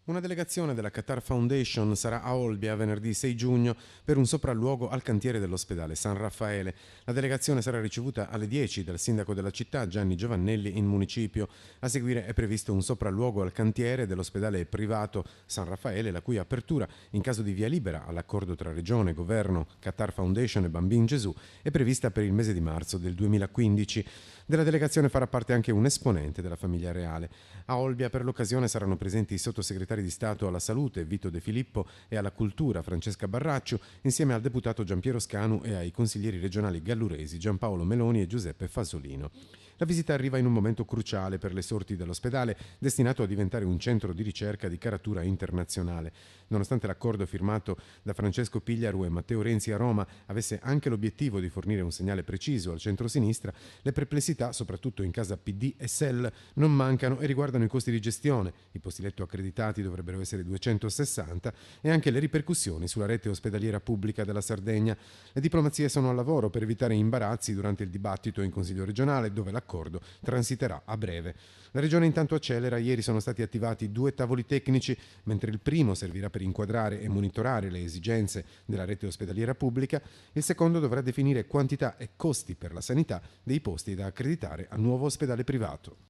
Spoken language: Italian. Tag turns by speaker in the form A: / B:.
A: Una delegazione della Qatar Foundation sarà a Olbia venerdì 6 giugno per un sopralluogo al cantiere dell'ospedale San Raffaele. La delegazione sarà ricevuta alle 10 dal sindaco della città Gianni Giovannelli in municipio. A seguire è previsto un sopralluogo al cantiere dell'ospedale privato San Raffaele, la cui apertura, in caso di via libera all'accordo tra Regione, Governo, Qatar Foundation e Bambin Gesù, è prevista per il mese di marzo del 2015. Della delegazione farà parte anche un esponente della famiglia reale. A Olbia per l'occasione saranno presenti i sottosegretari di Stato alla Salute Vito De Filippo e alla Cultura Francesca Barracciu, insieme al deputato Giampiero Scanu e ai consiglieri regionali galluresi Giampaolo Meloni e Giuseppe Fasolino. La visita arriva in un momento cruciale per le sorti dell'ospedale, destinato a diventare un centro di ricerca di caratura internazionale. Nonostante l'accordo firmato da Francesco Pigliaru e Matteo Renzi a Roma avesse anche l'obiettivo di fornire un segnale preciso al centro-sinistra, le perplessità, soprattutto in casa PD e SEL, non mancano e riguardano i costi di gestione. I posti letto accreditati dovrebbero essere 260 e anche le ripercussioni sulla rete ospedaliera pubblica della Sardegna. Le diplomazie sono al lavoro per evitare imbarazzi durante il dibattito in Consiglio regionale, dove l'accordo transiterà a breve. La Regione intanto accelera. Ieri sono stati attivati 2 tavoli tecnici, mentre il primo servirà per inquadrare e monitorare le esigenze della rete ospedaliera pubblica, il secondo dovrà definire quantità e costi per la sanità dei posti da accreditare al nuovo ospedale privato.